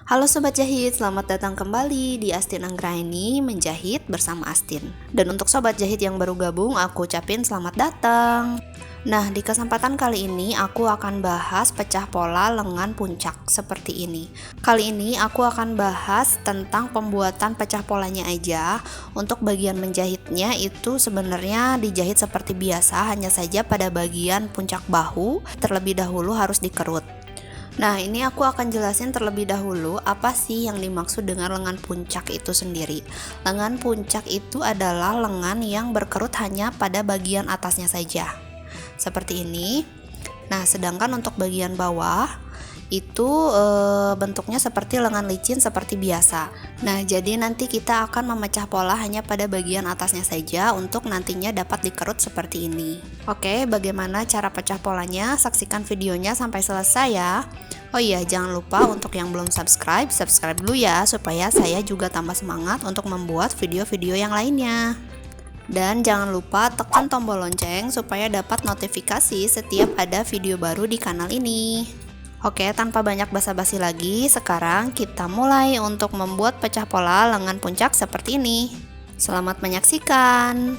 Halo Sobat Jahit, selamat datang kembali di Astin Anggraini Menjahit bersama Astin. Dan untuk Sobat Jahit yang baru gabung, aku ucapin selamat datang. Nah, di kesempatan kali ini aku akan bahas pecah pola lengan puncak seperti ini. Kali ini aku akan bahas tentang pembuatan pecah polanya aja. Untuk bagian menjahitnya itu sebenarnya dijahit seperti biasa, hanya saja pada bagian puncak bahu terlebih dahulu harus dikerut. Nah, ini aku akan jelasin terlebih dahulu apa sih yang dimaksud dengan lengan puncak itu sendiri. Lengan puncak itu adalah lengan yang berkerut hanya pada bagian atasnya saja. Seperti ini. Nah, sedangkan untuk bagian bawah itu bentuknya seperti lengan licin seperti biasa. Nah, jadi nanti kita akan memecah pola hanya pada bagian atasnya saja untuk nantinya dapat dikerut seperti ini. Oke, bagaimana cara pecah polanya? Saksikan videonya sampai selesai ya. Oh iya, jangan lupa untuk yang belum subscribe dulu ya, supaya saya juga tambah semangat untuk membuat video-video yang lainnya. Dan jangan lupa tekan tombol lonceng supaya dapat notifikasi setiap ada video baru di kanal ini. Oke, tanpa banyak basa-basi lagi, sekarang kita mulai untuk membuat pecah pola lengan puncak seperti ini. Selamat menyaksikan.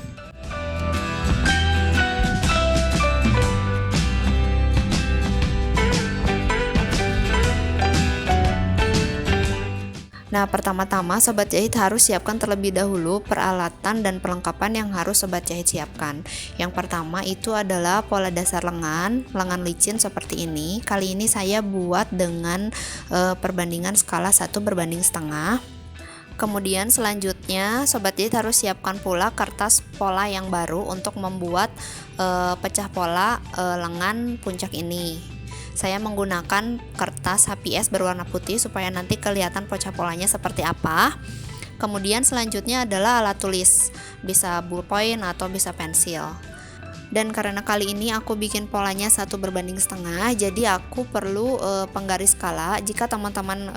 Nah, pertama-tama Sobat Jahit harus siapkan terlebih dahulu peralatan dan perlengkapan yang harus Sobat Jahit siapkan. Yang pertama itu adalah pola dasar lengan licin seperti ini. Kali ini saya buat dengan perbandingan skala 1/1,5. Kemudian selanjutnya Sobat Jahit harus siapkan pula kertas pola yang baru untuk membuat pecah pola lengan puncak ini. Saya menggunakan kertas HPS berwarna putih supaya nanti kelihatan pecah polanya seperti apa. Kemudian selanjutnya adalah alat tulis, bisa ballpoint atau bisa pensil. Dan karena kali ini aku bikin polanya 1/1,5, jadi aku perlu penggaris skala. Jika teman-teman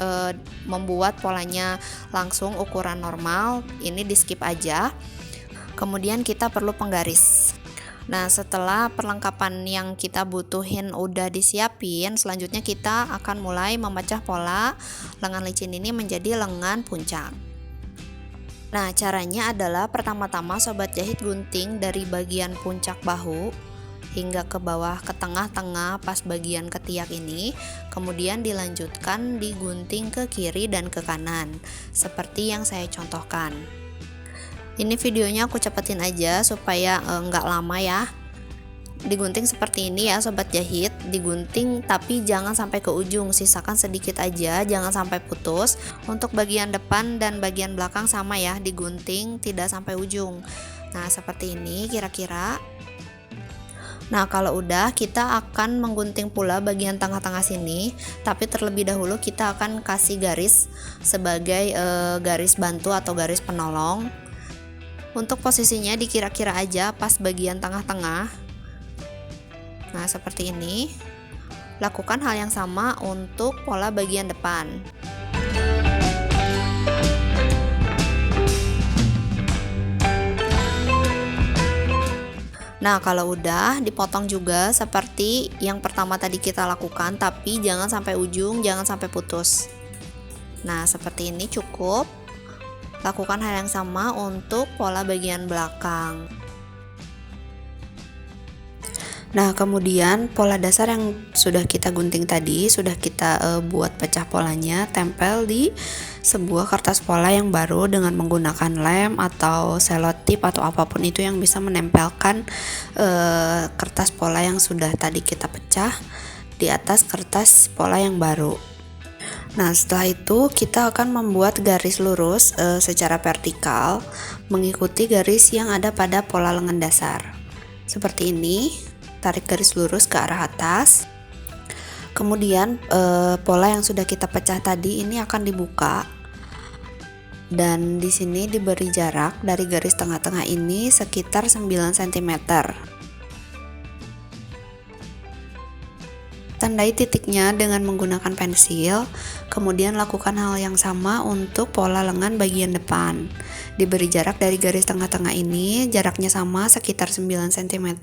membuat polanya langsung ukuran normal, ini di skip aja. Kemudian kita perlu penggaris. Nah, setelah perlengkapan yang kita butuhin udah disiapin, selanjutnya kita akan mulai memecah pola lengan licin ini menjadi lengan puncak. Nah, caranya adalah pertama-tama Sobat Jahit gunting dari bagian puncak bahu hingga ke bawah ke tengah-tengah pas bagian ketiak ini, kemudian dilanjutkan digunting ke kiri dan ke kanan seperti yang saya contohkan. Ini videonya aku cepetin aja supaya nggak lama ya. Digunting seperti ini ya Sobat Jahit, digunting tapi jangan sampai ke ujung, sisakan sedikit aja, jangan sampai putus. Untuk bagian depan dan bagian belakang sama ya, digunting tidak sampai ujung. Nah, seperti ini kira-kira. Nah, kalau udah kita akan menggunting pula bagian tengah-tengah sini, tapi terlebih dahulu kita akan kasih garis sebagai garis bantu atau garis penolong. Untuk posisinya dikira-kira aja pas bagian tengah-tengah. Nah, seperti ini. Lakukan hal yang sama untuk pola bagian depan. Nah, kalau udah dipotong juga seperti yang pertama tadi kita lakukan, tapi jangan sampai ujung, jangan sampai putus. Nah, seperti ini cukup. Lakukan hal yang sama untuk pola bagian belakang. Nah, kemudian pola dasar yang sudah kita gunting tadi, sudah kita buat pecah polanya, tempel di sebuah kertas pola yang baru dengan menggunakan lem atau selotip atau apapun itu yang bisa menempelkan kertas pola yang sudah tadi kita pecah di atas kertas pola yang baru. Nah, setelah itu kita akan membuat garis lurus secara vertikal mengikuti garis yang ada pada pola lengan dasar. Seperti ini, tarik garis lurus ke arah atas. Kemudian pola yang sudah kita pecah tadi ini akan dibuka. Dan di sini diberi jarak dari garis tengah-tengah ini sekitar 9 cm. Tandai titiknya dengan menggunakan pensil, kemudian lakukan hal yang sama untuk pola lengan bagian depan. Diberi jarak dari garis tengah-tengah ini, jaraknya sama sekitar 9 cm.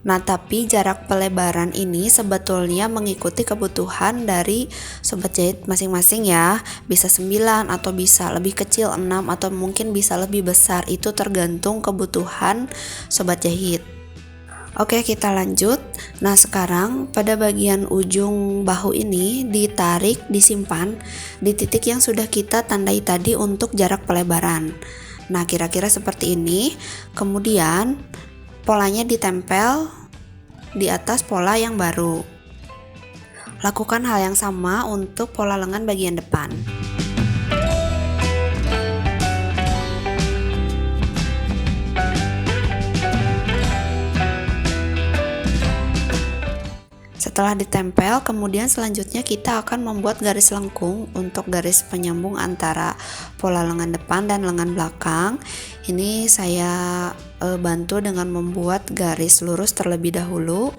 Nah, tapi jarak pelebaran ini sebetulnya mengikuti kebutuhan dari sobat jahit masing-masing ya. Bisa 9 atau bisa lebih kecil 6 atau mungkin bisa lebih besar. Itu tergantung kebutuhan sobat jahit. Oke, kita lanjut. Nah, sekarang pada bagian ujung bahu ini ditarik, disimpan di titik yang sudah kita tandai tadi untuk jarak pelebaran. Nah, kira-kira seperti ini. Kemudian polanya ditempel di atas pola yang baru. Lakukan hal yang sama untuk pola lengan bagian depan. Setelah ditempel, kemudian selanjutnya kita akan membuat garis lengkung untuk garis penyambung antara pola lengan depan dan lengan belakang. Ini saya bantu dengan membuat garis lurus terlebih dahulu.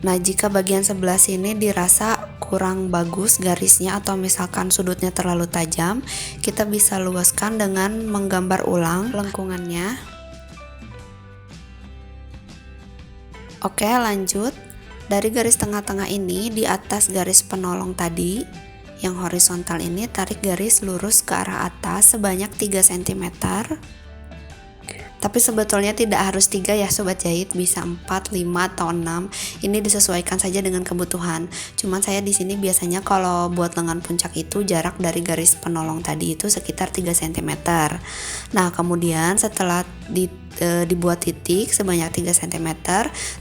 Nah, jika bagian sebelah sini dirasa kurang bagus garisnya atau misalkan sudutnya terlalu tajam, kita bisa luaskan dengan menggambar ulang lengkungannya. Oke, lanjut. Dari garis tengah-tengah ini di atas garis penolong tadi yang horizontal ini, tarik garis lurus ke arah atas sebanyak 3 cm. Tapi sebetulnya tidak harus 3 ya sobat jahit, bisa 4, 5 atau 6. Ini disesuaikan saja dengan kebutuhan. Cuman saya di sini biasanya kalau buat lengan puncak itu jarak dari garis penolong tadi itu sekitar 3 cm. Nah, kemudian setelah dibuat titik sebanyak 3 cm,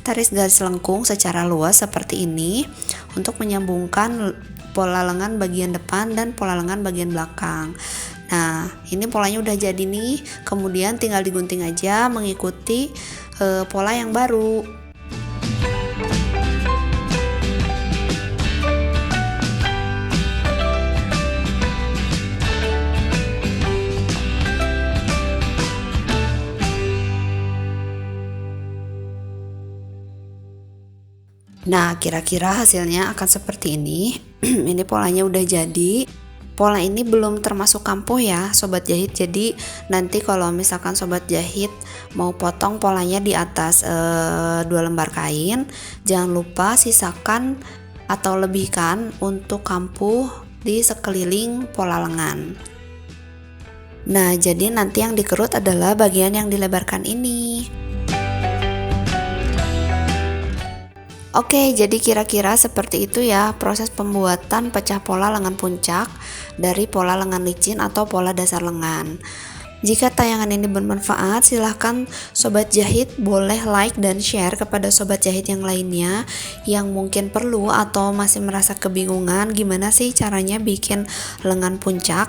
tarik garis lengkung secara luas seperti ini untuk menyambungkan pola lengan bagian depan dan pola lengan bagian belakang. Nah, ini polanya udah jadi nih, kemudian tinggal digunting aja mengikuti pola yang baru. Nah, kira-kira hasilnya akan seperti ini. Ini polanya udah jadi. Pola ini belum termasuk kampuh ya sobat jahit, jadi nanti kalau misalkan sobat jahit mau potong polanya di atas 2 lembar kain, jangan lupa sisakan atau lebihkan untuk kampuh di sekeliling pola lengan. Nah, jadi nanti yang dikerut adalah bagian yang dilebarkan ini. Oke, jadi kira-kira seperti itu ya proses pembuatan pecah pola lengan puncak dari pola lengan licin atau pola dasar lengan. Jika tayangan ini bermanfaat, silahkan sobat jahit boleh like dan share kepada sobat jahit yang lainnya yang mungkin perlu atau masih merasa kebingungan gimana sih caranya bikin lengan puncak.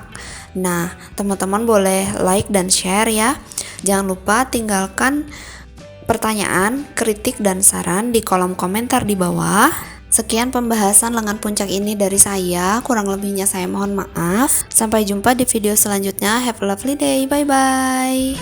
Nah, teman-teman boleh like dan share ya. Jangan lupa tinggalkan pertanyaan, kritik, dan saran di kolom komentar di bawah. Sekian pembahasan lengan puncak ini dari saya, kurang lebihnya saya mohon maaf. Sampai jumpa di video selanjutnya. Have a lovely day, bye bye.